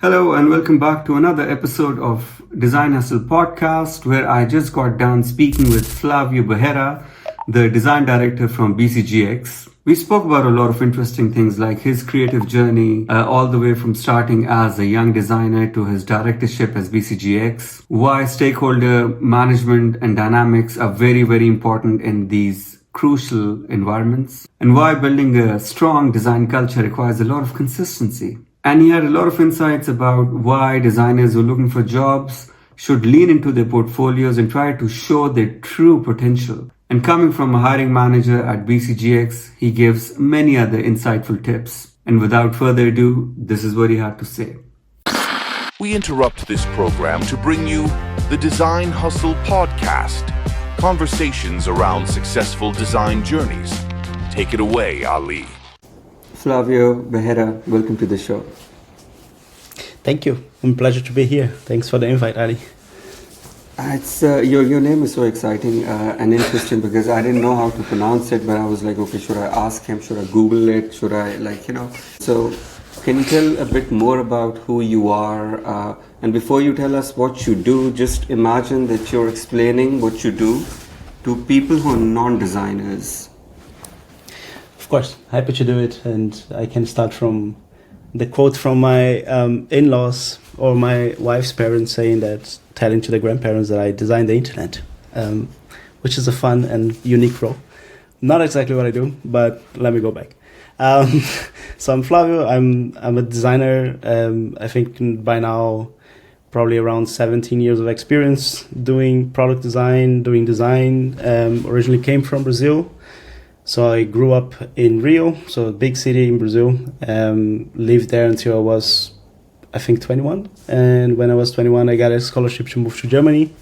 Hello and welcome back to another episode of Design Hustle podcast, where I just got done speaking with Flávio Bezerra, the design director from BCGX. We spoke about a lot of interesting things like his creative journey, all the way from starting as a young designer to his directorship as BCGX, why stakeholder management and dynamics are very, very important in these crucial environments, and why building a strong design culture requires a lot of consistency. And he had a lot of insights about why designers who are looking for jobs should lean into their portfolios and try to show their true potential. And coming from a hiring manager at BCGX, he gives many other insightful tips. And without further ado, this is what he had to say. We interrupt this program to bring you the Design Hustle podcast, conversations around successful design journeys. Take it away, Ali. Flávio Bezerra, welcome to the show. Thank you. It's a pleasure to be here. Thanks for the invite, Ali. It's your name is so exciting and interesting because I didn't know how to pronounce it, but I was like, okay, should I ask him? Should I Google it? Should I So, can you tell a bit more about who you are? And before you tell us what you do, just imagine that you're explaining what you do to people who are non-designers. Of course, happy to do it. And I can start from the quote from my in-laws or my wife's parents telling to the grandparents that I designed the internet, which is a fun and unique role. Not exactly what I do, but let me go back. So I'm Flávio. I'm a designer. I think by now, probably around 17 years of experience doing product design, doing design. Originally came from Brazil. So I grew up in Rio, so a big city in Brazil. Lived there until I was, I think, 21. And when I was 21, I got a scholarship to move to Germany.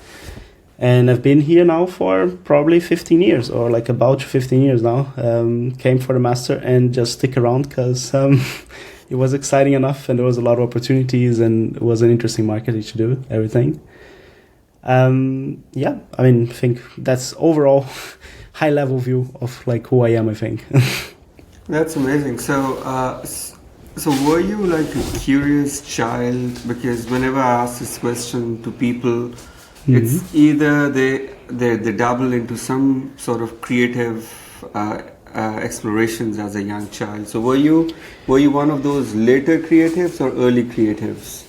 And I've been here now for probably 15 years, or like about 15 years now. Came for the master and just stick around because it was exciting enough and there was a lot of opportunities and it was an interesting market to do everything. I think that's overall high level view of like who I am, I think. That's amazing. So were you like a curious child? Because whenever I ask this question to people, it's either they dabble into some sort of creative explorations as a young child. So were you one of those later creatives or early creatives?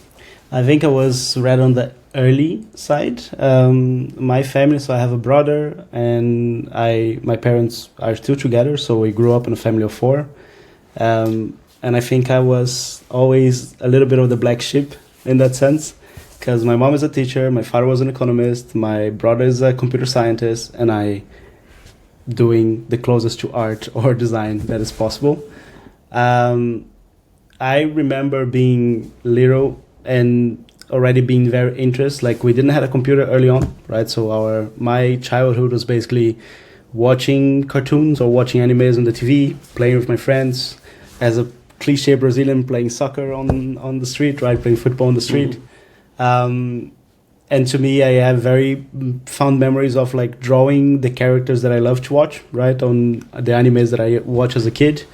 I think I was right on the early side. My family, so I have a brother and my parents are still together, so we grew up in a family of four. And I think I was always a little bit of the black sheep in that sense, because my mom is a teacher, my father was an economist, my brother is a computer scientist, and I doing the closest to art or design that is possible. I remember being little and already being very interested. Like, we didn't have a computer early on, right? So my childhood was basically watching cartoons or watching animes on the TV, playing with my friends, as a cliche Brazilian, playing soccer on the street, right? Playing football on the street. And to me, I have very fond memories of like drawing the characters that I love to watch, right? On the animes that I watched as a kid,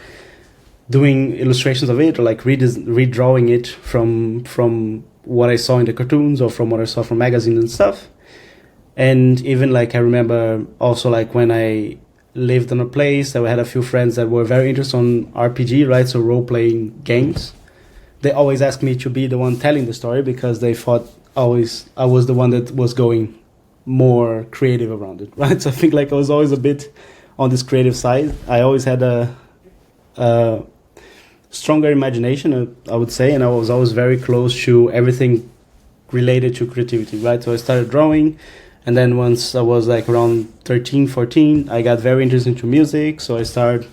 doing illustrations of it or like redrawing it from what I saw in the cartoons or from what I saw from magazines and stuff. And even like I remember also like when I lived in a place, I had a few friends that were very interested on RPG, right? So role-playing games. They always asked me to be the one telling the story because they thought always I was the one that was going more creative around it, right? So I think like I was always a bit on this creative side. I always had a stronger imagination, I would say, and I was always very close to everything related to creativity, right? So I started drawing, and then once I was like around 13, 14, I got very interested into music, so I started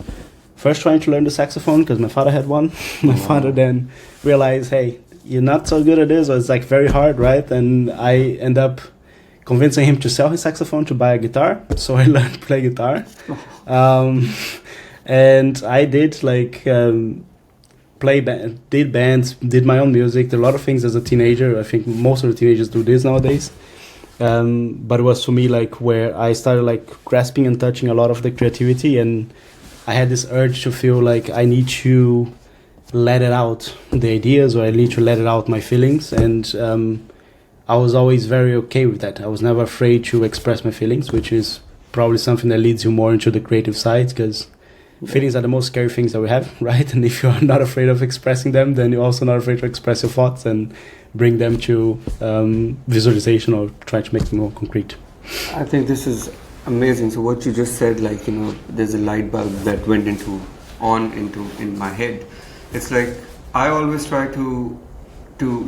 first trying to learn the saxophone because my father had one. My father then realized, hey, you're not so good at this, or it's like very hard, right? And I end up convincing him to sell his saxophone to buy a guitar, so I learned to play guitar. And I did like did bands, did my own music, did a lot of things as a teenager. I think most of the teenagers do this nowadays. But it was for me like where I started like grasping and touching a lot of the creativity, and I had this urge to feel like I need to let it out the ideas, or I literally let it out my feelings. And I was always very okay with that. I was never afraid to express my feelings, which is probably something that leads you more into the creative side, because feelings are the most scary things that we have, right? And if you're not afraid of expressing them, then you're also not afraid to express your thoughts and bring them to visualization, or try to make them more concrete. I think this is amazing. So what you just said, like, there's a light bulb that went in my head. It's like I always try to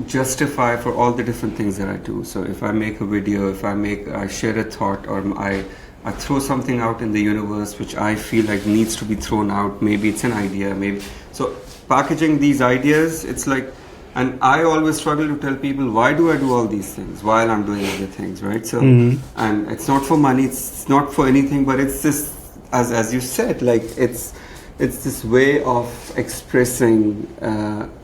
justify for all the different things that I do. So if I make a video, if I share a thought, or I throw something out in the universe which I feel like needs to be thrown out, maybe it's an idea, maybe. So packaging these ideas, it's like, and I always struggle to tell people, why do I do all these things while I'm doing other things, right? So, and it's not for money, it's not for anything, but it's this, as you said, like it's this way of expressing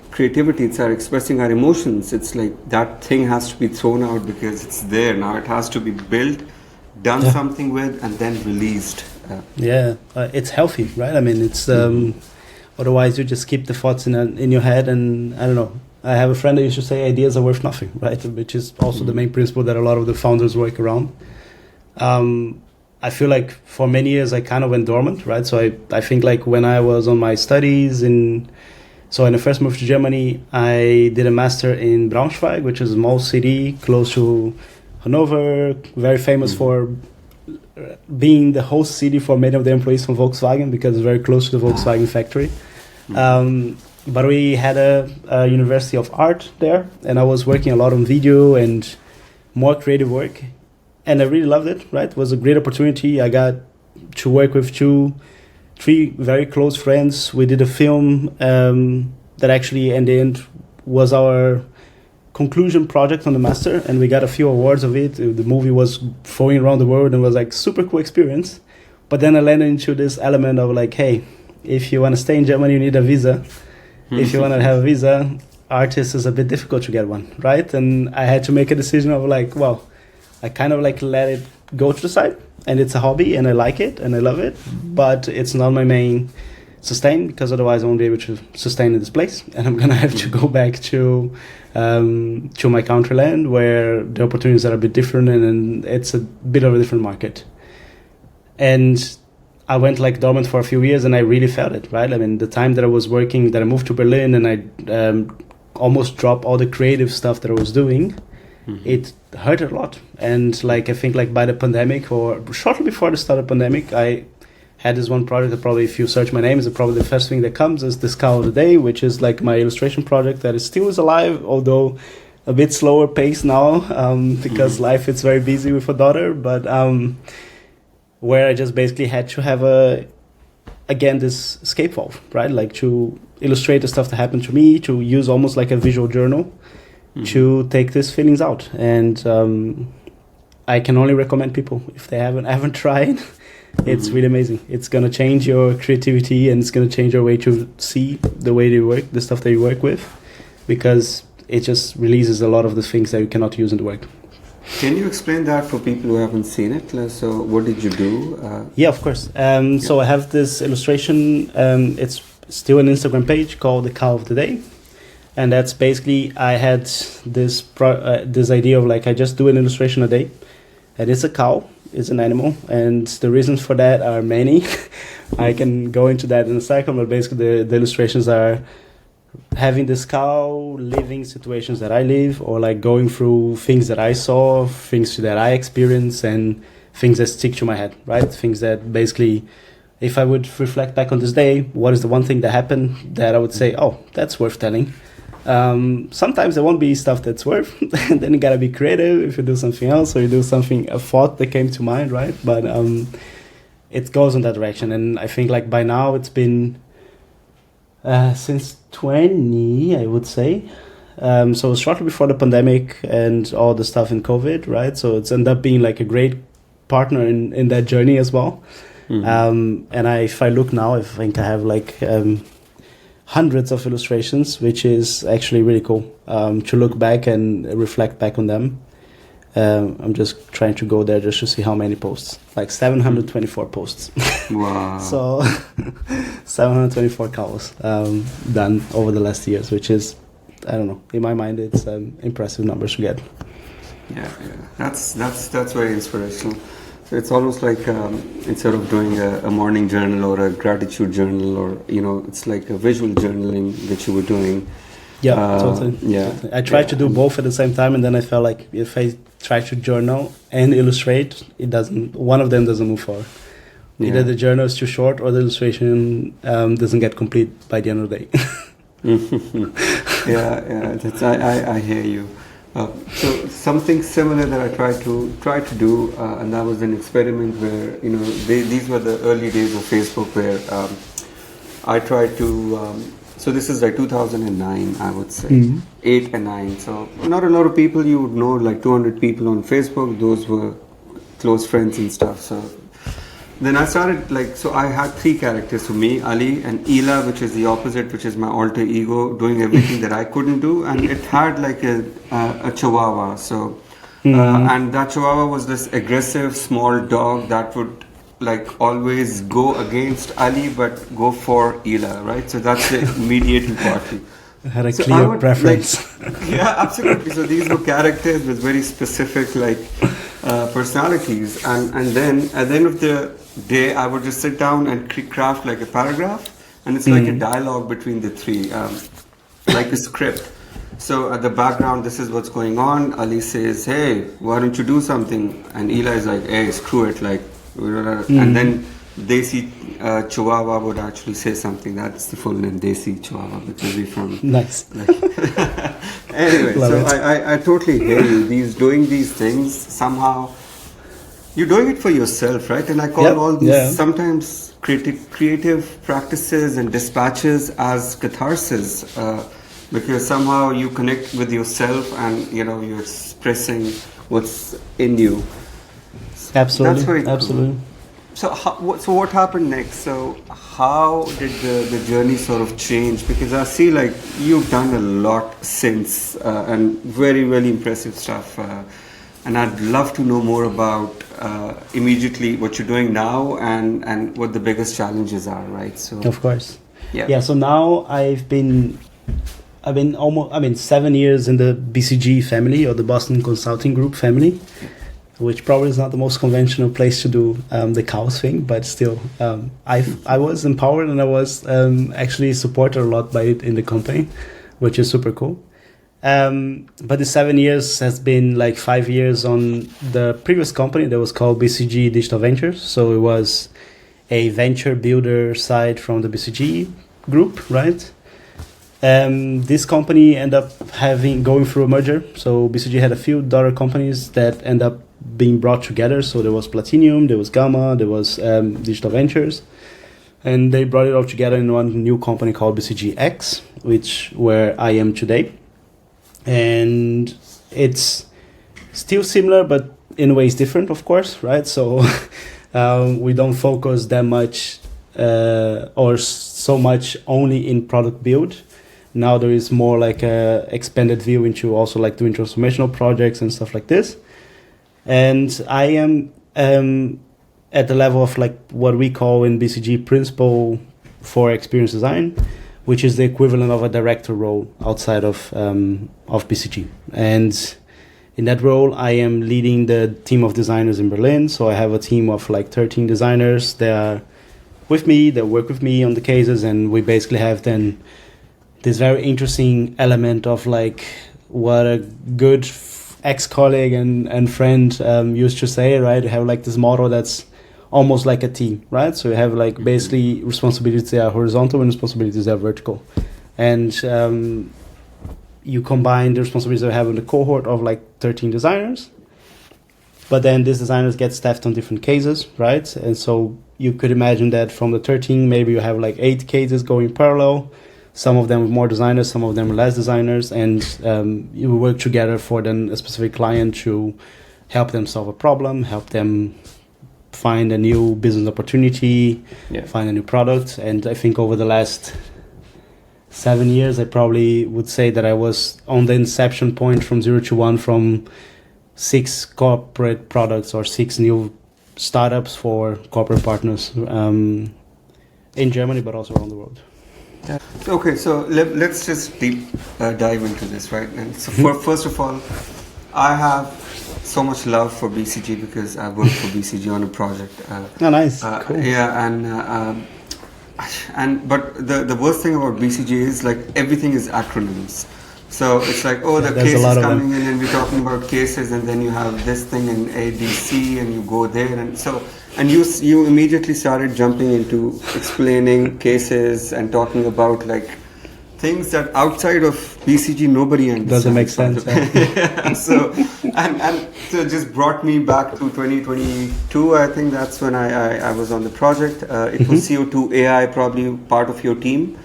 creativity. It's our expressing our emotions. It's like that thing has to be thrown out because it's there now. It has to be built, done something with, and then released. It's healthy, right? I mean, it's otherwise you just keep the thoughts in your head, and I don't know. I have a friend that used to say ideas are worth nothing, right? Which is also the main principle that a lot of the founders work around. I feel like for many years I kind of went dormant, right? So I think like when I was on my studies when I first moved to Germany, I did a master in Braunschweig, which is a small city close to Hanover, very famous for being the host city for many of the employees from Volkswagen, because it's very close to the Volkswagen factory. But we had a university of art there, and I was working a lot on video and more creative work, and I really loved it, right? It was a great opportunity. I got to work with 3 very close friends. We did a film that actually in the end was our conclusion project on the master, and we got a few awards of it. The movie was flowing around the world and was like super cool experience. But then I landed into this element of like, hey, if you want to stay in Germany, you need a visa. If you want to have a visa, artist is a bit difficult to get one, right? And I had to make a decision of like, well, I kind of like let it go to the side, and it's a hobby and I like it and I love it, but it's not my main sustain, because otherwise I won't be able to sustain in this place, and I'm gonna have to go back to my country land where the opportunities are a bit different, and it's a bit of a different market. And I went like dormant for a few years, and I really felt it, right? I mean, the time that I was working, that I moved to Berlin, and I almost dropped all the creative stuff that I was doing. It hurt a lot. And like I think like by the pandemic, or shortly before the start of the pandemic, I had this one project that probably, if you search my name, is probably the first thing that comes, is this Cow of the Day, which is like my illustration project that is still alive, although a bit slower pace now, because life is very busy with a daughter, but where I just basically had to have this escape valve, right? Like to illustrate the stuff that happened to me, to use almost like a visual journal to take these feelings out. And I can only recommend people, if they haven't tried, it's really amazing. It's going to change your creativity, and it's going to change your way to see the way you work, the stuff that you work with, because it just releases a lot of the things that you cannot use in the work. Can you explain that for people who haven't seen it? So what did you do? Yeah, of course. So I have this illustration. It's still an Instagram page called The Cow of the Day. And that's basically, I had this idea of like, I just do an illustration a day. And it's a cow, it's an animal. And the reasons for that are many. I can go into that in a second, but basically the illustrations are having this cow living situations that I live, or like going through things that I saw, things that I experienced, and things that stick to my head, right? Things that basically, if I would reflect back on this day, what is the one thing that happened that I would say, oh, that's worth telling. Sometimes there won't be stuff that's worth, and then you gotta be creative if you do something else, or you do something, a thought that came to mind, right? But it goes in that direction. And I think like by now it's been since 20, I would say. So shortly before the pandemic and all the stuff in COVID, right? So it's ended up being like a great partner in that journey as well. And if I look now, I think I have like hundreds of illustrations, which is actually really cool to look back and reflect back on them. I'm just trying to go there just to see how many posts. Like 724 posts. Wow. So 724 cows done over the last years, which is, I don't know, in my mind, it's impressive numbers to get. Yeah. That's very inspirational. So it's almost like instead of doing a morning journal or a gratitude journal, or it's like a visual journaling that you were doing. Yeah, totally. Yeah, totally. I tried to do both at the same time, and then I felt like if I try to journal and illustrate, one of them doesn't move forward. Yeah. Either the journal is too short or the illustration doesn't get complete by the end of the day. Yeah. I hear you. So something similar that I tried to do, and that was an experiment where these were the early days of Facebook, where I tried to. So this is like 2009, I would say, 8 and 9. So not a lot of people you would know, like 200 people on Facebook. Those were close friends and stuff. So then I started so I had 3 characters for me, Ali and Ela, which is the opposite, which is my alter ego, doing everything that I couldn't do. And it had like a chihuahua. So, and that chihuahua was this aggressive small dog that would always go against Ali, but go for Ela, right? So that's the mediating party. I had a clear preference. Yeah, absolutely. So these were characters with very specific personalities, and then at the end of the day, I would just sit down and craft like a paragraph, and it's like a dialogue between the 3, like a script. So at the background, this is what's going on. Ali says, "Hey, why don't you do something?" And Ela is like, "Hey, screw it, and then Desi Chihuahua would actually say something. That's the full name, Desi Chihuahua, because we're from... Nice. Anyway, I totally hear you. Doing these things, somehow, you're doing it for yourself, right? And I call all these sometimes creative practices and dispatches as catharsis, because somehow you connect with yourself and, you're expressing what's in you. Absolutely. That's very cool. Absolutely. So what happened next? So how did the journey sort of change? Because I see you've done a lot since, and very, very impressive stuff. And I'd love to know more about immediately what you're doing now and what the biggest challenges are, right? So of course. Yeah. So now I've been 7 years in the BCG family, or the Boston Consulting Group family. Which probably is not the most conventional place to do the cows thing, but still, I was empowered, and I was actually supported a lot by it in the company, which is super cool. But the 7 years has been 5 years on the previous company that was called BCG Digital Ventures. So it was a venture builder side from the BCG group, right? This company ended up going through a merger. So BCG had a few daughter companies that end up being brought together. So there was Platinum, there was Gamma, there was Digital Ventures, and they brought it all together in one new company called BCGX, where I am today. And it's still similar, but in ways different, of course, right? So we don't focus that much or so much only in product build. Now there is more a expanded view into also doing transformational projects and stuff like this. And I am at the level of what we call in BCG principal for experience design, which is the equivalent of a director role outside of BCG. And in that role, I am leading the team of designers in Berlin. So I have a team of 13 designers that are with me, that work with me on the cases, and we basically have then this very interesting element of what a good ex-colleague and friend used to say, right? You have this model that's almost like a team, right? So you have basically responsibilities that are horizontal and responsibilities that are vertical. And you combine the responsibilities that we have in the cohort of 13 designers, but then these designers get staffed on different cases, right? And so you could imagine that from the 13, maybe you have 8 cases going parallel. Some of them with more designers, some of them with less designers, and you work together for then a specific client to help them solve a problem, help them find a new business opportunity, find a new product. And I think over the last 7 years, I probably would say that I was on the inception point from 0 to 1 from 6 corporate products or 6 new startups for corporate partners in Germany, but also around the world. Okay, so let's just deep dive into this, right? And so first of all, I have so much love for BCG because I worked for BCG on a project. Oh, nice. Cool. Yeah, but the worst thing about BCG is like everything is acronyms. So it's like, oh, the case is coming in and we're talking about cases, and then you have this thing in ADC and you go there, and so you immediately started jumping into explaining cases and talking about like things that outside of BCG nobody understands. Doesn't make sense. Yeah. So it just brought me back to 2022. I think that's when I was on the project. It was CO2 AI, probably part of your team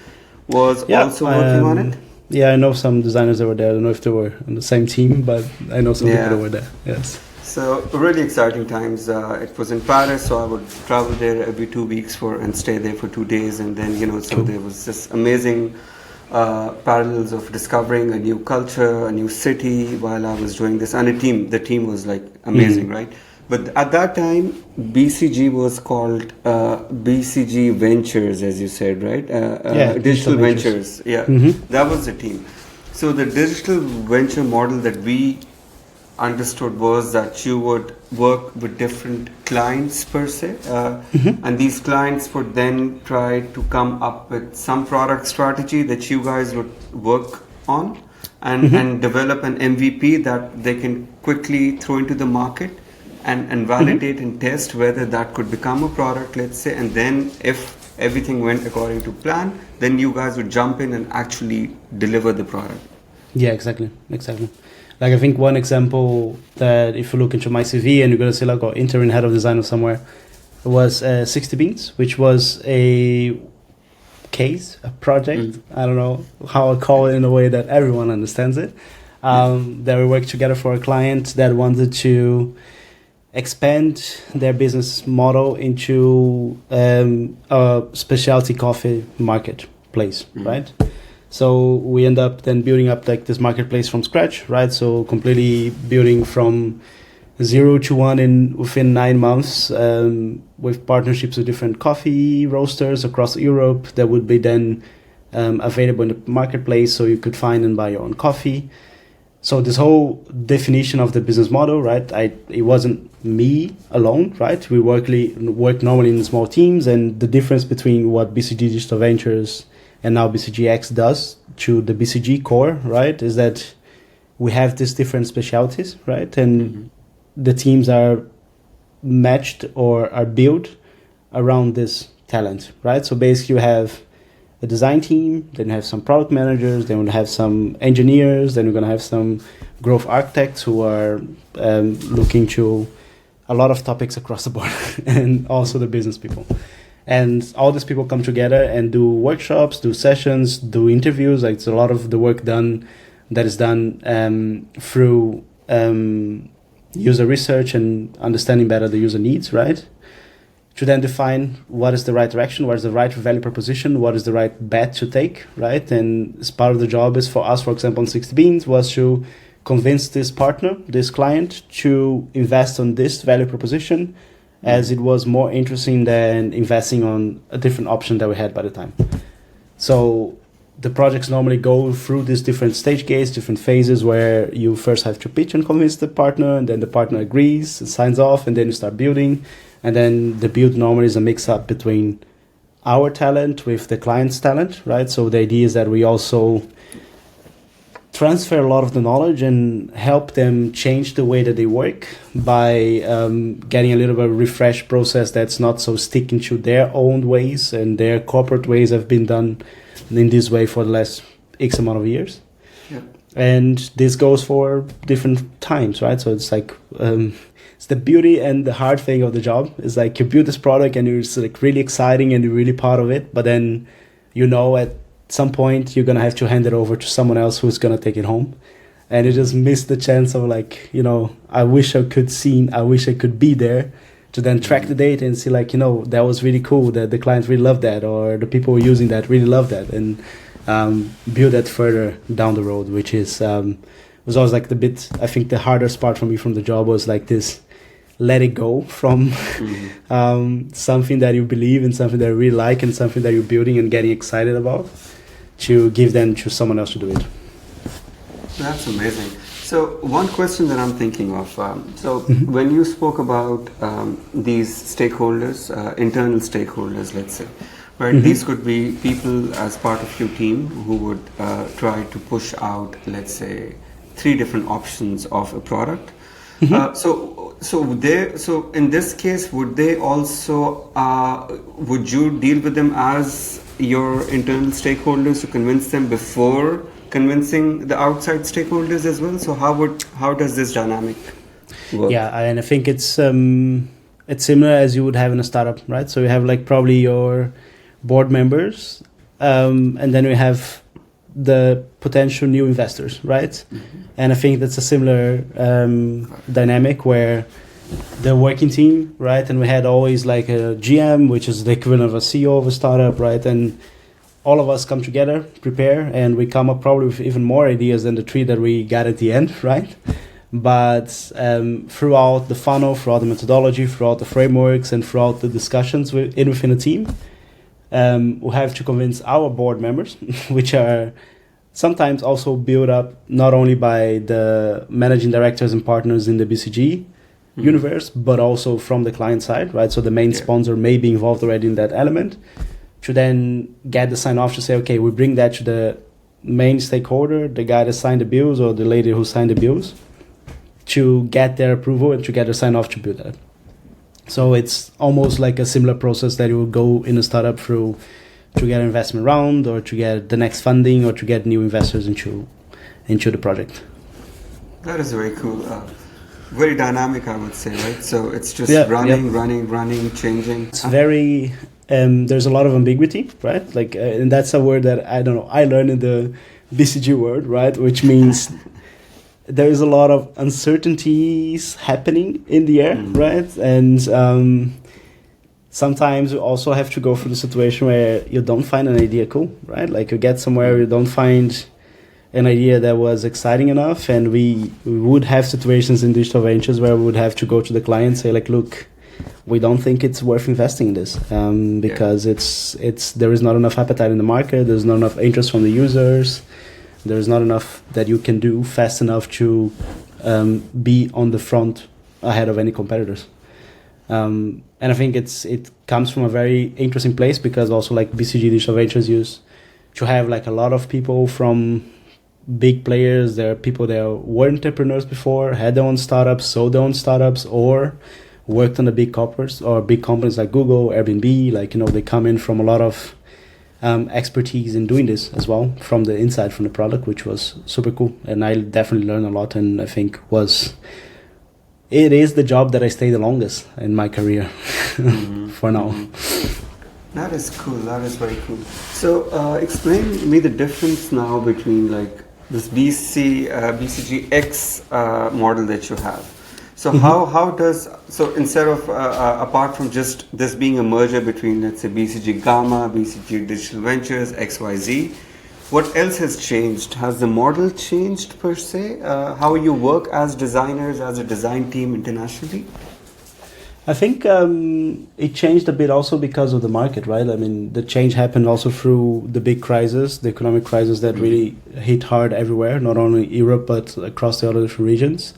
was also working on it. Yeah, I know some designers that were there. I don't know if they were on the same team, but I know some people that were there. Yes. So really exciting times. It was in Paris, so I would travel there every 2 weeks and stay there for 2 days, and then so there was this amazing parallels of discovering a new culture, a new city while I was doing this, and the team was like amazing, right? But at that time, BCG was called BCG Ventures, as you said, right? Digital Ventures. Yeah, that was the team. So the digital venture model that we understood was that you would work with different clients per se, and these clients would then try to come up with some product strategy that you guys would work on and develop an MVP that they can quickly throw into the market and validate and test whether that could become a product, let's say, and then if everything went according to plan, then you guys would jump in and actually deliver the product. Yeah, exactly. Like I think one example that if you look into my CV and you're going to see like interim head of design or somewhere, was 60 Beans, which was a case, a project. I don't know how I call it in a way that everyone understands it. That we worked together for a client that wanted to expand their business model into a specialty coffee marketplace, right? So we end up then building up like this marketplace from scratch, right? So completely building from 0 to 1 within 9 months, with partnerships with different coffee roasters across Europe that would be then available in the marketplace, so you could find and buy your own coffee. So this whole definition of the business model, right? It wasn't me alone, right? We work normally in small teams, and the difference between what BCG Digital Ventures and now BCGX does to the BCG core, right, is that we have these different specialties, right? And the teams are matched or are built around this talent, right? So basically you have a design team, then you have some product managers, then we'll have some engineers, then we're going to have some growth architects who are looking to a lot of topics across the board, and also the business people. And all these people come together and do workshops, do sessions, do interviews. Like it's a lot of the work that is done through user research and understanding better the user needs, right? To then define what is the right direction, what is the right value proposition, what is the right bet to take, right? And as part of the job is for us, for example, on 60 Beans, was to convince this partner, this client, to invest on this value proposition, as it was more interesting than investing on a different option that we had by the time. So the projects normally go through these different stage gates, different phases, where you first have to pitch and convince the partner, and then the partner agrees, signs off, and then you start building. And then the build normally is a mix-up between our talent with the client's talent, right? So the idea is that we also transfer a lot of the knowledge and help them change the way that they work by getting a little bit of a refresh process that's not so sticking to their own ways, and their corporate ways have been done in this way for the last X amount of years. Yeah. And this goes for different times, right? So it's like it's the beauty and the hard thing of the job. Is like you build this product and it's like really exciting and you're really part of it, but then at some point you're gonna have to hand it over to someone else who's gonna take it home, and you just miss the chance of like, I wish I could be there to then track the data and see like, that was really cool, that the client really loved that, or the people who are using that really love that, and build that further down the road, which is was always like I think the hardest part for me from the job was like this, let it go from something that you believe in, something that you really like, and something that you're building and getting excited about, to give them to someone else to do it. That's amazing. So one question that I'm thinking of, when you spoke about these stakeholders, internal stakeholders, let's say, right? These could be people as part of your team who would try to push out, let's say, 3 different options of a product. So in this case, would they also, would you deal with them as your internal stakeholders to convince them before convincing the outside stakeholders as well? So how does this dynamic work? Yeah, and I think it's similar as you would have in a startup, right? So you have like probably your board members, and then we have the potential new investors, right? And I think that's a similar dynamic where the working team, right? And we had always like a GM, which is the equivalent of a CEO of a startup, right? And all of us come together, prepare, and we come up probably with even more ideas than the 3 that we got at the end, right? But throughout the funnel, throughout the methodology, throughout the frameworks, and throughout the discussions within a team, we have to convince our board members, which are sometimes also built up not only by the managing directors and partners in the BCG universe, but also from the client side, right? So the main sponsor may be involved already in that element, to then get the sign off to say, okay, we bring that to the main stakeholder, the guy that signed the bills or the lady who signed the bills, to get their approval and to get their sign off to build that. So it's almost like a similar process that you would go in a startup through to get an investment round, or to get the next funding, or to get new investors into the project. That is very cool. Very dynamic, I would say, right? So it's just running, changing. It's very... there's a lot of ambiguity, right? Like, and that's a word that I don't know, I learned in the BCG world, right? Which means there is a lot of uncertainties happening in the air, right? And sometimes you also have to go through the situation where you don't find an idea cool, right? Like you get somewhere, you don't find an idea that was exciting enough, and we would have situations in digital ventures where we would have to go to the client and say, like, look, we don't think it's worth investing in this because it's there is not enough appetite in the market, there's not enough interest from the users, there's not enough that you can do fast enough to be on the front ahead of any competitors. And I think it comes from a very interesting place, because also like BCG Digital Ventures used to have like a lot of people from big players. There are people that were entrepreneurs before, had their own startups, sold their own startups, or worked on the big corporates or big companies like Google, Airbnb. Like, you know, they come in from a lot of expertise in doing this as well from the inside, from the product, which was super cool. And I definitely learned a lot, and I think it is the job that I stay the longest in my career for now. That is cool. That is very cool. So explain me the difference now between like this BCGX model that you have. So how does, so instead of apart from just this being a merger between, let's say, BCG Gamma, BCG Digital Ventures, XYZ, what else has changed? Has the model changed per se? How you work as designers, as a design team internationally? I think it changed a bit also because of the market, right? I mean, the change happened also through the big crisis, the economic crisis that really hit hard everywhere, not only Europe, but across the other different regions.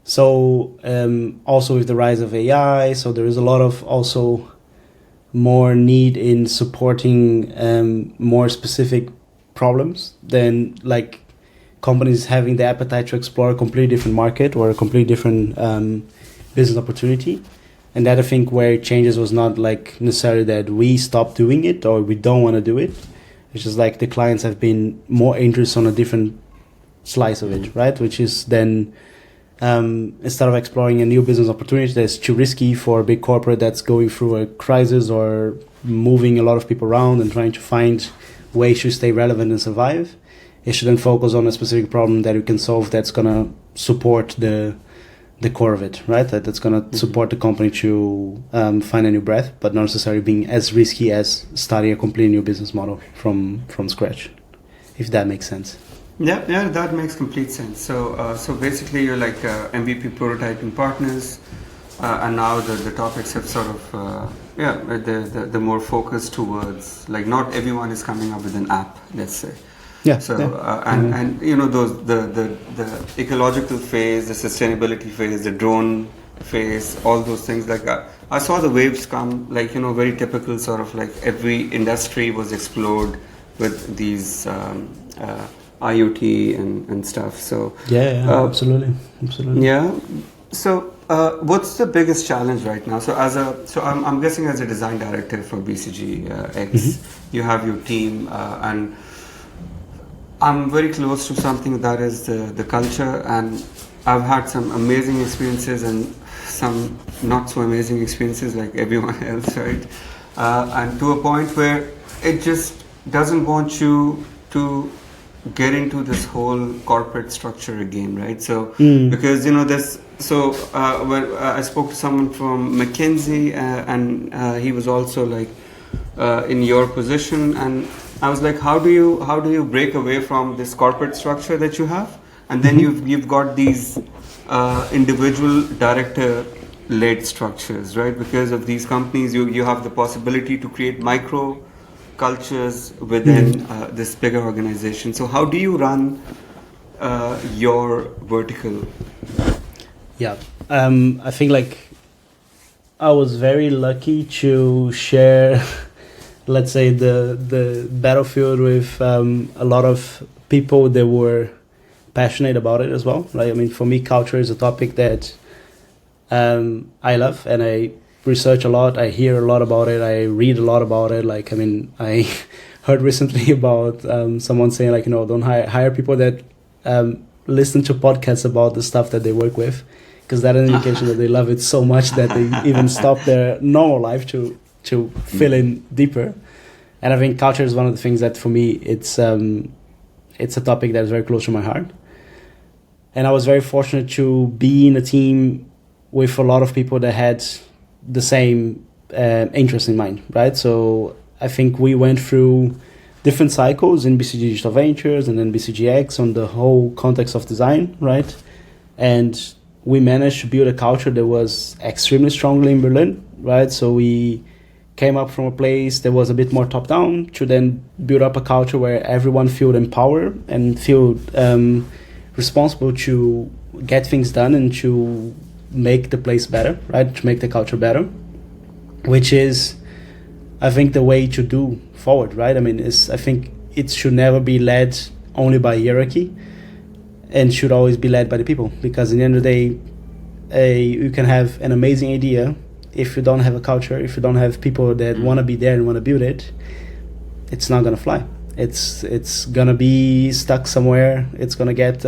So also with the rise of AI, so there is a lot of also more need in supporting more specific problems than like companies having the appetite to explore a completely different market or a completely different business opportunity. And that, I think, where it changes was not like necessarily that we stopped doing it or we don't want to do it. It's just like the clients have been more interested on a different slice of it, right? Which is then instead of exploring a new business opportunity that's too risky for a big corporate that's going through a crisis or moving a lot of people around and trying to find ways to stay relevant and survive, it should then focus on a specific problem that you can solve that's going to support the core of it, right? That's going to support the company to find a new breath, but not necessarily being as risky as starting a completely new business model from scratch, if that makes sense. Yeah, that makes complete sense. So basically, you're like MVP prototyping partners, and now the topics have sort of the more focused towards like not everyone is coming up with an app, let's say. Yeah. So yeah. and you know those the ecological phase, the sustainability phase, the drone phase, all those things like that. I saw the waves come, like very typical sort of like every industry was explored with these IoT and stuff. So absolutely. yeah. So what's the biggest challenge right now? So I'm guessing as a design director for BCGX, you have your team and I'm very close to something that is the culture, and I've had some amazing experiences and some not so amazing experiences like everyone else, right? And to a point where it just doesn't want you to get into this whole corporate structure again, right? So because this, so when I spoke to someone from McKinsey and he was also like in your position, and I was like, how do you break away from this corporate structure that you have, and then you've got these individual director led structures, right? Because of these companies, you have the possibility to create micro cultures within this bigger organization. So how do you run your vertical? Yeah, I think like I was very lucky to share, let's say, the battlefield with a lot of people that were passionate about it as well, right? I mean, for me, culture is a topic that I love, and I research a lot. I hear a lot about it. I read a lot about it. Like, I mean, I heard recently about someone saying like, don't hire people that listen to podcasts about the stuff that they work with, because that is an indication that they love it so much that they even stop their normal life to fill in deeper. And I think culture is one of the things that for me it's a topic that is very close to my heart. And I was very fortunate to be in a team with a lot of people that had the same interest in mind, right? So I think we went through different cycles in BCG Digital Ventures and then BCGX on the whole context of design, right? And we managed to build a culture that was extremely strongly in Berlin, right? So we came up from a place that was a bit more top-down to then build up a culture where everyone felt empowered and feel responsible to get things done and to make the place better, right? To make the culture better, which is, I think, the way to do forward, right? I mean, I think it should never be led only by hierarchy and should always be led by the people, because in the end of the day, you can have an amazing idea. If you don't have a culture, if you don't have people that want to be there and want to build it, it's not going to fly. It's going to be stuck somewhere. It's going to get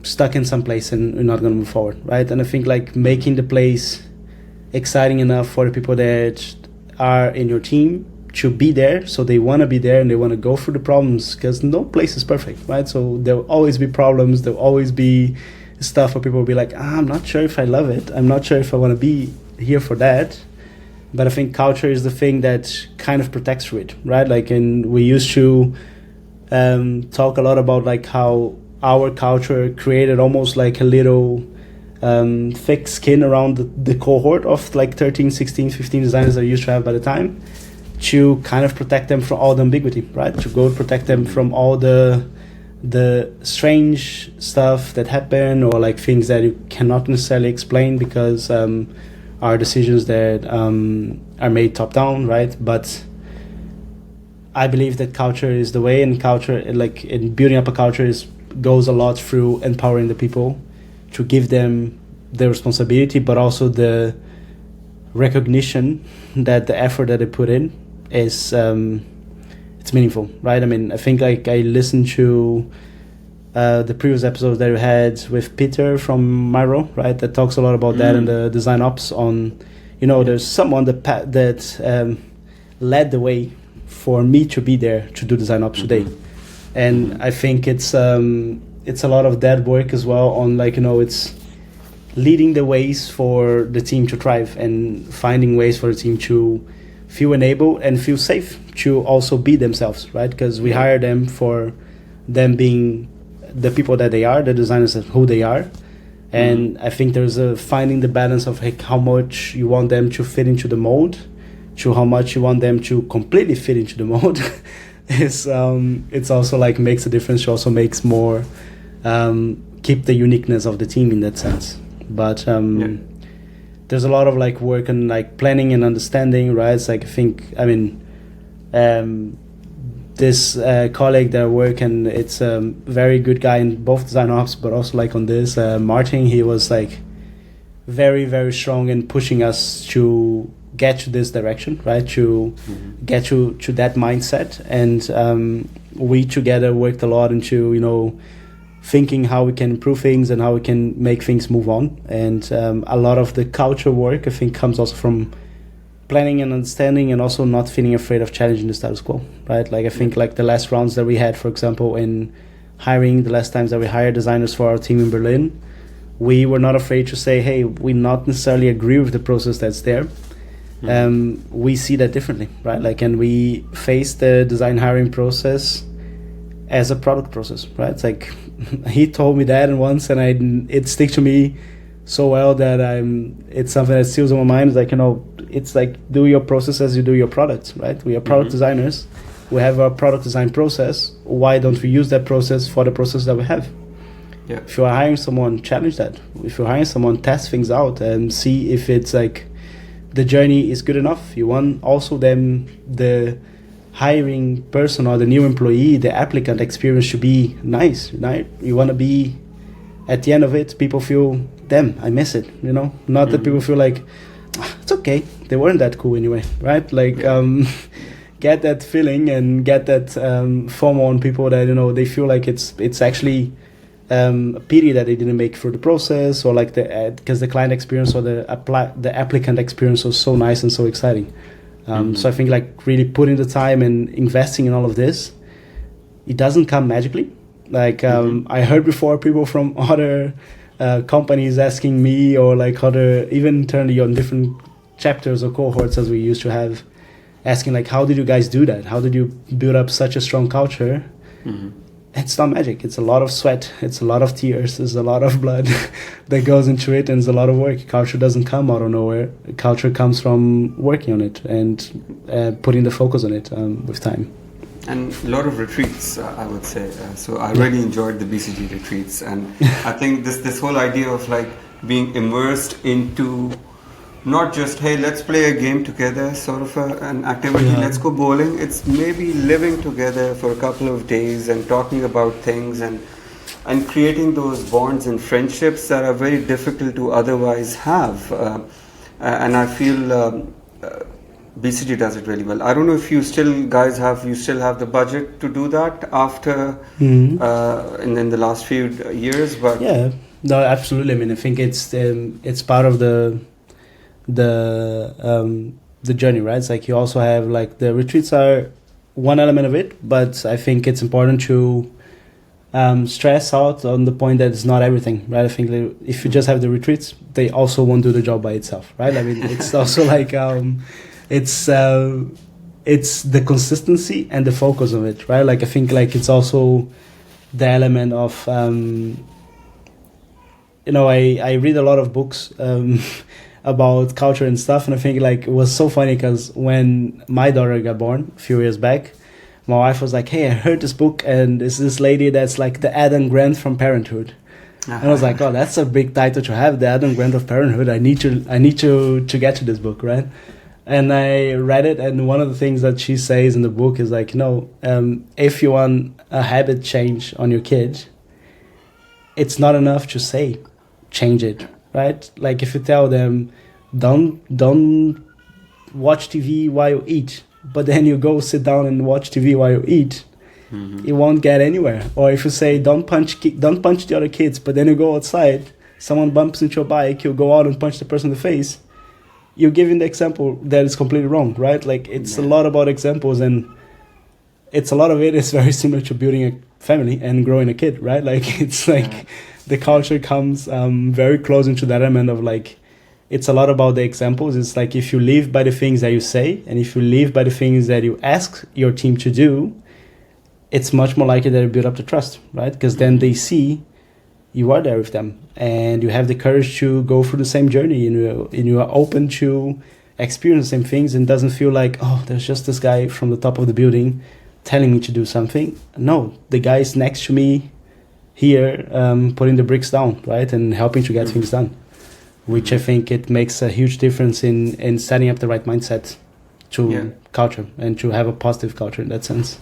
stuck in some place and you're not going to move forward, right? And I think like making the place exciting enough for the people that are in your team to be there, so they want to be there and they want to go through the problems, because no place is perfect, right? So there will always be problems. There will always be stuff where people will be like, I'm not sure if I love it. I'm not sure if I want to be here for that. But I think culture is the thing that kind of protects through it, right? Like, and we used to talk a lot about like how our culture created almost like a little thick skin around the cohort of like 13, 16, 15 designers that I used to have by the time, to kind of protect them from all the ambiguity, right? To go protect them from all the strange stuff that happen, or like things that you cannot necessarily explain because are decisions that are made top down, right? But I believe that culture is the way, and culture, like in building up a culture, goes a lot through empowering the people to give them the responsibility, but also the recognition that the effort that they put in is it's meaningful, right? I mean, I think like I listened to the previous episodes that we had with Peter from Miro, right? That talks a lot about that and the design ops on, there's someone that led the way for me to be there to do design ops today. And I think it's a lot of that work as well on like, it's leading the ways for the team to thrive and finding ways for the team to feel enabled and feel safe to also be themselves, right? Because we hire them for them being the people that they are, the designers of who they are. And I think there's a finding the balance of like how much you want them to fit into the mold, to how much you want them to completely fit into the mold. It's also like makes a difference. It also makes more keep the uniqueness of the team in that sense. But there's a lot of like work and like planning and understanding, right? It's like this colleague that I work, and it's a very good guy in both design ops, but also like on this Martin, he was like very, very strong in pushing us to get to this direction, right? To get to that mindset. And we together worked a lot into, you know, thinking how we can improve things and how we can make things move on. And a lot of the culture work, I think, comes also from planning and understanding, and also not feeling afraid of challenging the status quo, right? Like I think like the last rounds that we had, for example, in hiring, the last times that we hired designers for our team in Berlin, we were not afraid to say, hey, we not necessarily agree with the process that's there. We see that differently, right? Like, and we face the design hiring process as a product process, right? It's like he told me that once, and it sticks to me so well that it's something that seals in my mind. It's like, you know, it's like do your process as you do your products, right? We are product designers. We have our product design process. Why don't we use that process for the process that we have? Yeah. If you are hiring someone, challenge that. If you're hiring someone, test things out and see if it's like the journey is good enough. You want also them, the hiring person or the new employee, the applicant experience should be nice, right? You want to be, at the end of it, people feel, damn, I miss it, you know? Not that people feel like, it's okay, they weren't that cool anyway, right? Like, get that feeling and get that FOMO on people that, you know, they feel like it's actually a pity that they didn't make it through the process, or like because the client experience or the applicant experience was so nice and so exciting. So I think like really putting the time and investing in all of this, it doesn't come magically. Like I heard before people from other companies asking me, or like other, even internally on different chapters or cohorts as we used to have, asking like, how did you guys do that? How did you build up such a strong culture? It's not magic. It's a lot of sweat. It's a lot of tears. There's a lot of blood that goes into it, and it's a lot of work. Culture doesn't come out of nowhere. Culture comes from working on it and putting the focus on it with time. And a lot of retreats, I would say. So I really enjoyed the BCG retreats, and I think this whole idea of like being immersed into not just, hey, let's play a game together, sort of an activity, let's go bowling. It's maybe living together for a couple of days and talking about things and creating those bonds and friendships that are very difficult to otherwise have. And I feel BCG does it really well. I don't know if you still have the budget to do that after in the last few years, but yeah, no, absolutely. I mean, I think it's part of the journey, right? It's like you also have like the retreats are one element of it, but I think it's important to stress out on the point that it's not everything, right? I think that if you just have the retreats, they also won't do the job by itself, right? I mean, it's also like it's the consistency and the focus of it, right? Like I think like it's also the element of I read a lot of books about culture and stuff, and I think like it was so funny because when my daughter got born a few years back, my wife was like, hey, I heard this book, and it's this lady that's like the Adam Grant from Parenthood. And I was like, oh, that's a big title to have, the Adam Grant of Parenthood. I need to get to this book, right? And I read it, and one of the things that she says in the book is like, if you want a habit change on your kid, it's not enough to say, change it, right? Like if you tell them, don't watch TV while you eat, but then you go sit down and watch TV while you eat, it won't get anywhere. Or if you say, don't punch the other kids, but then you go outside, someone bumps into your bike, you go out and punch the person in the face, you're giving the example that is completely wrong, right? Like it's a lot about examples, and it's a lot of it is very similar to building a family and growing a kid, right? Like it's like the culture comes very close into that element of like, it's a lot about the examples. It's like if you live by the things that you say, and if you live by the things that you ask your team to do, it's much more likely that you build up the trust, right? Because then they see you are there with them and you have the courage to go through the same journey, and you are open to experience the same things, and doesn't feel like, oh, there's just this guy from the top of the building telling me to do something. No, the guy is next to me here, putting the bricks down, right, and helping to get things done, which I think it makes a huge difference in setting up the right mindset to culture, and to have a positive culture in that sense.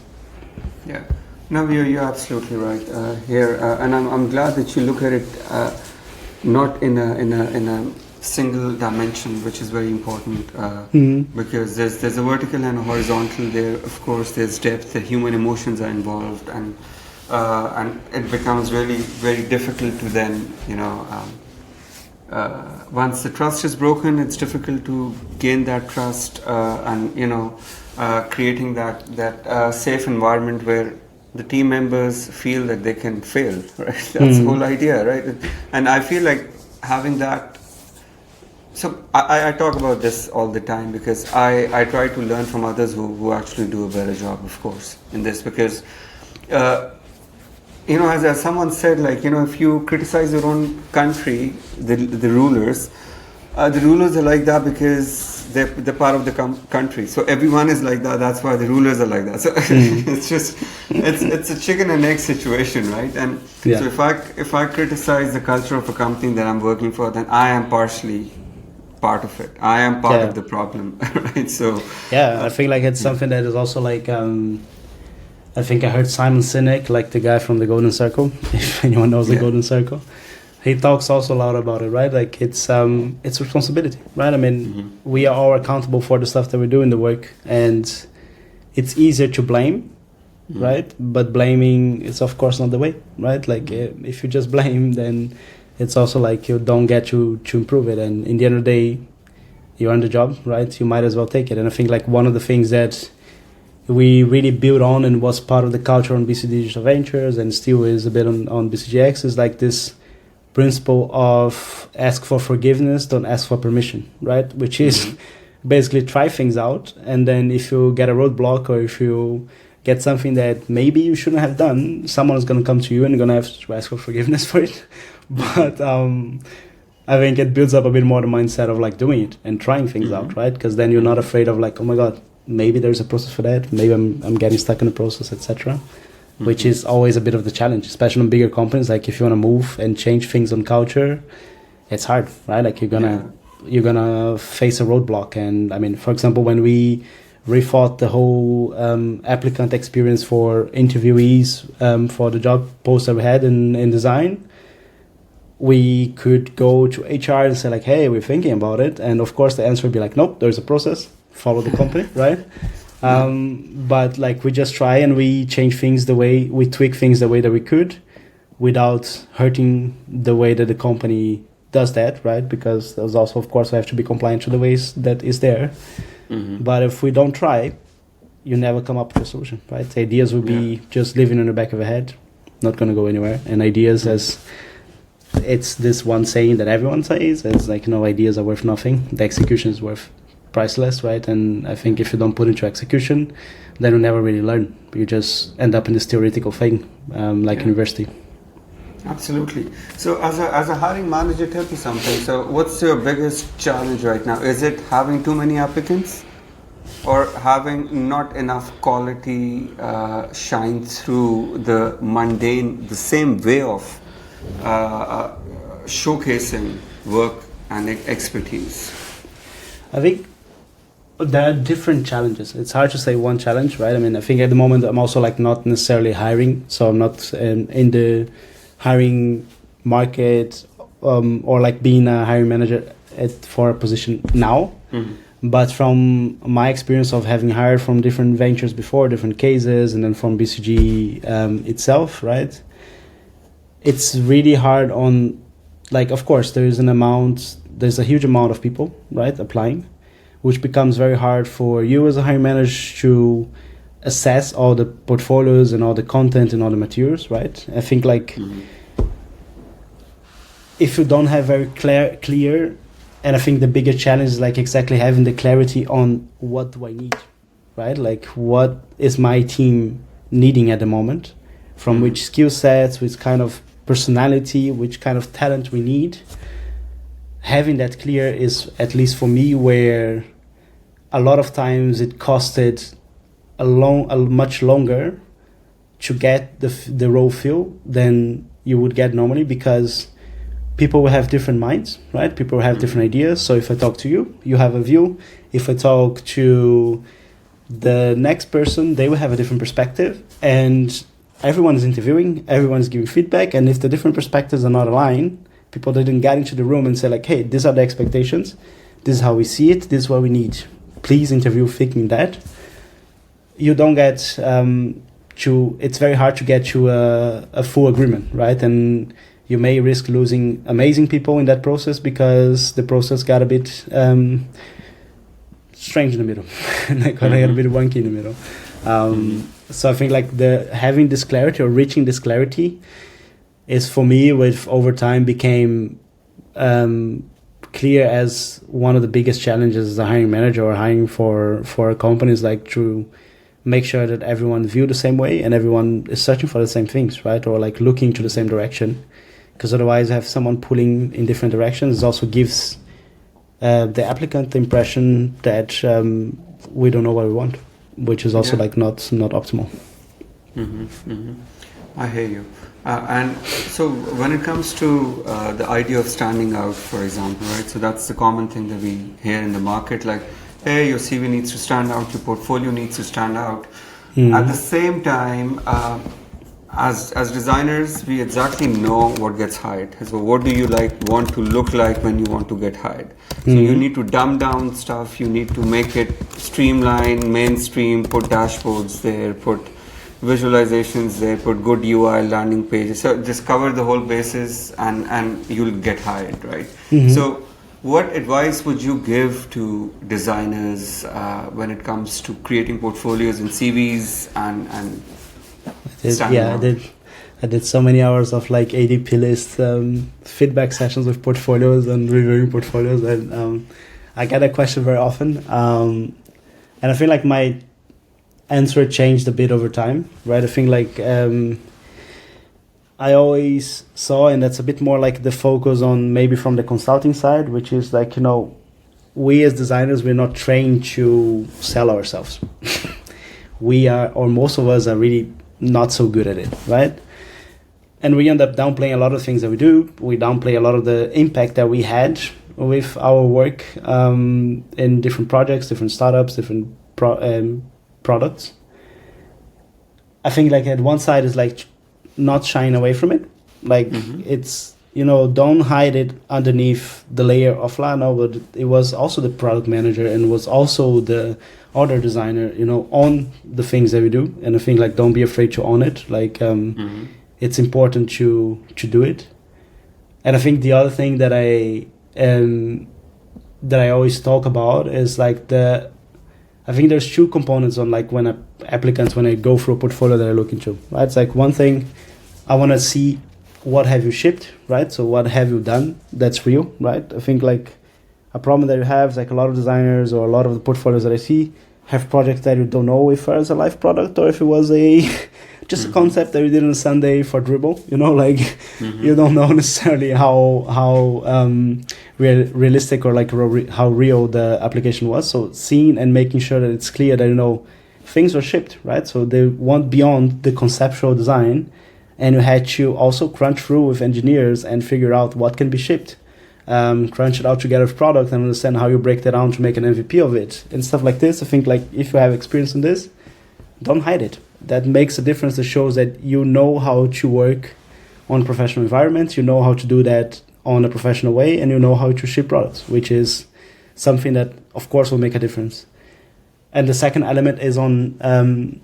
Yeah, no, you're absolutely right here, and I'm glad that you look at it not in a single dimension, which is very important, because there's a vertical and a horizontal there. Of course, there's depth. The human emotions are involved, and it becomes really very difficult to then, once the trust is broken, it's difficult to gain that trust, and creating that safe environment where the team members feel that they can fail, right? That's the whole idea, right? And I feel like having that. So I talk about this all the time, because I try to learn from others who actually do a better job, of course, in this, because as someone said, like, if you criticize your own country, the rulers are like that because they're part of the country. So everyone is like that. That's why the rulers are like that. So it's a chicken and egg situation, right? And so if I criticize the culture of a company that I'm working for, then I am partially part of it. I am part of the problem, right? So I think like it's something that is also like I think I heard Simon Sinek, like the guy from the Golden Circle, if anyone knows the Golden Circle. He talks also a lot about it, right? Like it's responsibility, right? I mean, we are all accountable for the stuff that we do in the work, and it's easier to blame, right? But blaming is of course not the way, right? Like if you just blame, then it's also like you don't get to improve it. And in the end of the day, you're on the job, right? You might as well take it. And I think like one of the things that we really built on and was part of the culture on BC Digital Ventures, and still is a bit on BCGX, is like this principle of ask for forgiveness, don't ask for permission, right? Which is basically try things out, and then if you get a roadblock, or if you get something that maybe you shouldn't have done, someone is going to come to you and you're going to have to ask for forgiveness for it. But I think it builds up a bit more the mindset of like doing it and trying things out, right? Because then you're not afraid of like, oh my God, maybe there's a process for that. Maybe I'm getting stuck in the process, etc. Which is always a bit of the challenge, especially in bigger companies. Like if you want to move and change things on culture, it's hard, right? Like you're gonna face a roadblock. And I mean, for example, when we rethought the whole applicant experience for interviewees for the job post that we had in design, we could go to HR and say like, hey, we're thinking about it. And of course the answer would be like, nope, there's a process, follow the company, right? But like we just try and we change things we tweak things the way that we could without hurting the way that the company does that, right? Because there's also, of course, we have to be compliant to the ways that is there. But if we don't try, you never come up with a solution, right? The ideas will be just living in the back of a head, not going to go anywhere. And ideas, as it's this one saying that everyone says, it's like, ideas are worth nothing. The execution is worth priceless, right? And I think if you don't put into execution, then you never really learn. You just end up in this theoretical thing, like university. Absolutely. So as a hiring manager, tell me something. So what's your biggest challenge right now? Is it having too many applicants, or having not enough quality shine through the mundane, the same way of showcasing work and expertise? I think there are different challenges. It's hard to say one challenge, right? I mean, I think at the moment I'm also like not necessarily hiring, so I'm not in the hiring market or like being a hiring manager for a position now. But from my experience of having hired from different ventures before, different cases, and then from BCG itself, right? It's really hard on, like, of course, there's a huge amount of people, right, applying, which becomes very hard for you as a hiring manager to assess all the portfolios and all the content and all the materials, right? I think like if you don't have very clear, and I think the bigger challenge is like exactly having the clarity on what do I need, right? Like what is my team needing at the moment, from which skill sets, which kind of personality, which kind of talent we need. Having that clear is, at least for me, where a lot of times it costed a much longer to get the role filled than you would get normally, because people will have different minds, right? People will have different ideas. So if I talk to you, you have a view. If I talk to the next person, they will have a different perspective. And everyone is interviewing, everyone is giving feedback. And if the different perspectives are not aligned, people didn't get into the room and say like, hey, these are the expectations. This is how we see it. This is what we need. Please interview thinking that. You don't get it's very hard to get to a full agreement, right? And you may risk losing amazing people in that process because the process got a bit strange in the middle, like got a bit wonky in the middle. So I think like having this clarity or reaching this clarity is, for me, with over time became clear as one of the biggest challenges as a hiring manager or hiring for companies, like to make sure that everyone view the same way and everyone is searching for the same things, right? Or like looking to the same direction. Because otherwise, have someone pulling in different directions also gives the applicant the impression that we don't know what we want, which is also like not optimal. I hear you. And so when it comes to the idea of standing out, for example, right? So that's the common thing that we hear in the market, like, hey, your CV needs to stand out, your portfolio needs to stand out. At the same time, as designers, we exactly know what gets hired. So what do you want to look like when you want to get hired? So you need to dumb down stuff, you need to make it streamlined, mainstream, put dashboards there, put visualizations there, put good UI, landing pages. So just cover the whole bases and you'll get hired, right? So what advice would you give to designers when it comes to creating portfolios and CVs and I did so many hours of like ADP list feedback sessions with portfolios and reviewing portfolios, and I get a question very often, and I feel like my answer changed a bit over time, right? I think like I always saw, and that's a bit more like the focus on maybe from the consulting side, which is like, we as designers, we're not trained to sell ourselves. We are, or most of us are really not so good at it, right? And we end up downplaying a lot of things that we do. We downplay a lot of the impact that we had with our work in different projects, different startups, different products. I think like at one side is like not shying away from it. Like it's, don't hide it underneath the layer of Lano, but it was also the product manager and was also the other designer, on the things that we do. And I think like, don't be afraid to own it. Like, it's important to do it. And I think the other thing that I always talk about is like I think there's two components on like when I go through a portfolio that I look into, right? It's like one thing, I want to see what have you shipped, right? So what have you done that's real, right? I think like a problem that you have is like a lot of designers or a lot of the portfolios that I see have projects that you don't know if it was a live product or if it was just a concept that you did on a Sunday for dribble, you don't know necessarily how realistic or like how real the application was. So seeing and making sure that it's clear that, things were shipped, right? So they went beyond the conceptual design, and you had to also crunch through with engineers and figure out what can be shipped. Crunch it out together with product and understand how you break that down to make an MVP of it and stuff like this. I think like if you have experience in this, don't hide it. That makes a difference. That shows that you know how to work on professional environments, you know how to do that on a professional way, and you know how to ship products, which is something that of course will make a difference. And the second element is on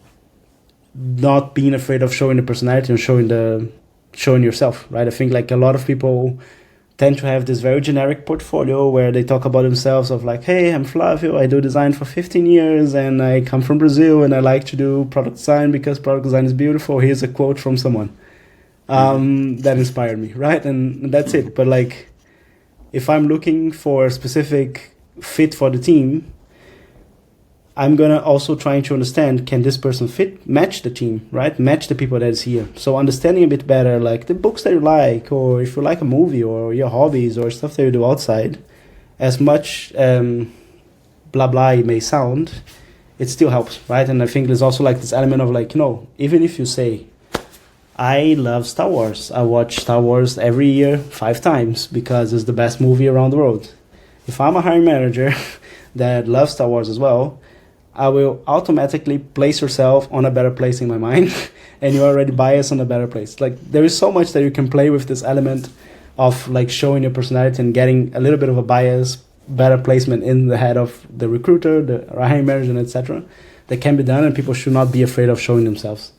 not being afraid of showing the personality and showing yourself, right? I think like a lot of people tend to have this very generic portfolio where they talk about themselves of like, hey, I'm Flávio, I do design for 15 years and I come from Brazil and I like to do product design because product design is beautiful. Here's a quote from someone that inspired me, right? And that's it. But like, if I'm looking for a specific fit for the team, I'm gonna also trying to understand, can this person match the team, right? Match the people that is here. So understanding a bit better, like the books that you like, or if you like a movie, or your hobbies, or stuff that you do outside, as much blah blah it may sound, it still helps, right? And I think there's also like this element of like, even if you say, I love Star Wars, I watch Star Wars every year 5 times because it's the best movie around the world. If I'm a hiring manager that loves Star Wars as well, I will automatically place yourself on a better place in my mind, and you're already biased on a better place. Like, there is so much that you can play with this element of like showing your personality and getting a little bit of a bias, better placement in the head of the recruiter, the hiring manager, etc. That can be done, and people should not be afraid of showing themselves.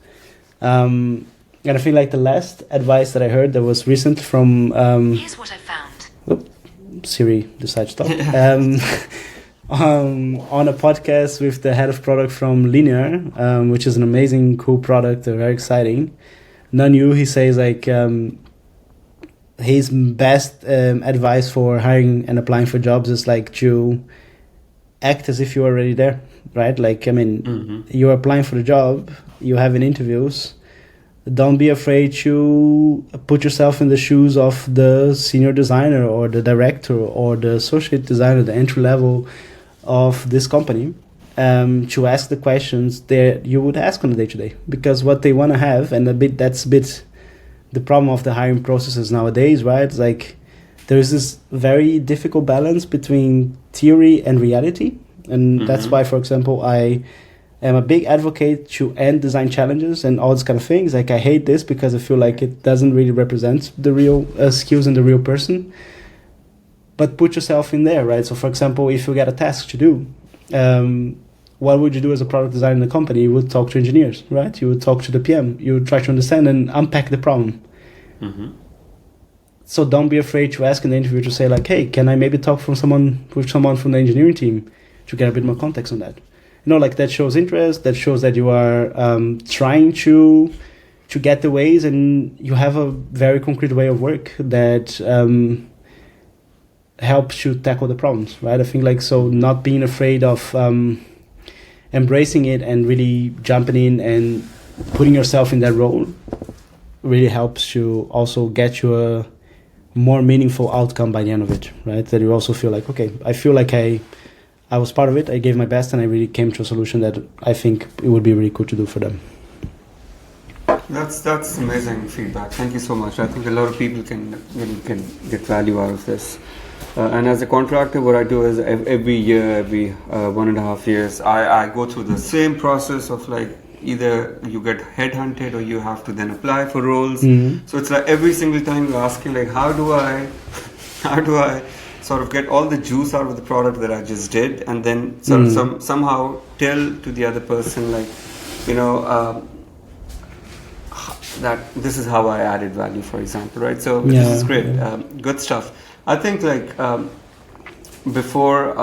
And I think like the last advice that I heard that was recent from here's what I found. Siri decides to stop. On a podcast with the head of product from Linear, which is an amazing, cool product, very exciting. Nanyu, he says like his best advice for hiring and applying for jobs is like to act as if you're already there, right? Like, I mean, you're applying for the job, you're having interviews. Don't be afraid to put yourself in the shoes of the senior designer or the director or the associate designer, the entry level of this company, to ask the questions that you would ask on a day-to-day, because what they want to have, and that's a bit the problem of the hiring processes nowadays, right? It's like there's this very difficult balance between theory and reality, and that's why, for example, I am a big advocate to end design challenges and all these kind of things. Like, I hate this because I feel like it doesn't really represent the real skills and the real person. But put yourself in there, right? So, for example, if you get a task to do, what would you do as a product designer in a company? You would talk to engineers, right? You would talk to the PM. You would try to understand and unpack the problem. So don't be afraid to ask in the interview to say like, hey, can I maybe talk with someone from the engineering team to get a bit more context on that? Like that shows interest, that shows that you are trying to get the ways, and you have a very concrete way of work that helps you tackle the problems, right? I think like, so not being afraid of embracing it and really jumping in and putting yourself in that role really helps you also get you a more meaningful outcome by the end of it, right? That you also feel like, okay, I feel like I was part of it, I gave my best, and I really came to a solution that I think it would be really cool to do for them. That's amazing feedback. Thank you so much. I think a lot of people can get value out of this. And as a contractor, what I do is every year, every 1.5 years, I go through the same process of like, either you get headhunted or you have to then apply for roles. So it's like every single time you ask you like, how do I sort of get all the juice out of the product that I just did, and then sort of somehow tell to the other person like, that this is how I added value, for example, right? So this is great, good stuff. I think like before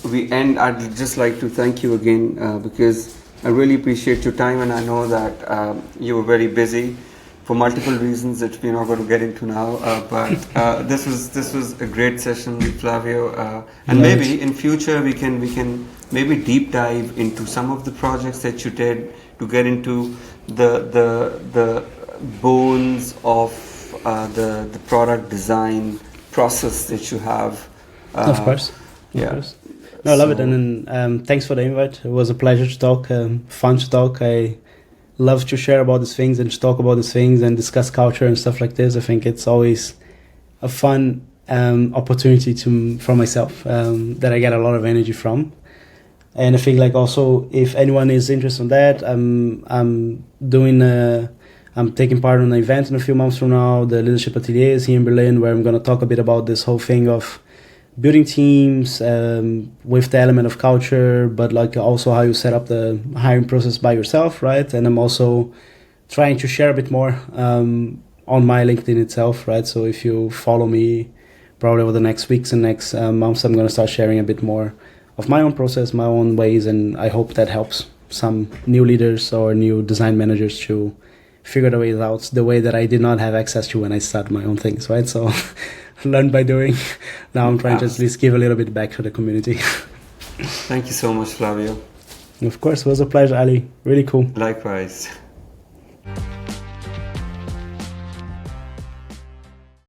we end, I'd just like to thank you again because I really appreciate your time, and I know that you were very busy for multiple reasons that we're not going to get into now. But this was a great session, Flavio, and maybe in future we can maybe deep dive into some of the projects that you did to get into the bones of the product design process that you have. Of course. Yeah. Of course. No, I love it, and then thanks for the invite. It was a pleasure to talk, fun to talk. I love to share about these things and to talk about these things and discuss culture and stuff like this. I think it's always a fun opportunity for myself that I get a lot of energy from. And I think like also if anyone is interested in that, I'm taking part in an event in a few months from now, the Leadership Atelier is here in Berlin, where I'm going to talk a bit about this whole thing of building teams with the element of culture, but like also how you set up the hiring process by yourself, right? And I'm also trying to share a bit more on my LinkedIn itself, right? So if you follow me, probably over the next weeks and next months, I'm going to start sharing a bit more of my own process, my own ways, and I hope that helps some new leaders or new design managers to figure the ways out the way that I did not have access to when I started my own things, right? So learn by doing. Now I'm trying to at least give a little bit back to the community. Thank you so much, Flavio. Of course, it was a pleasure, Ali. Really cool. Likewise.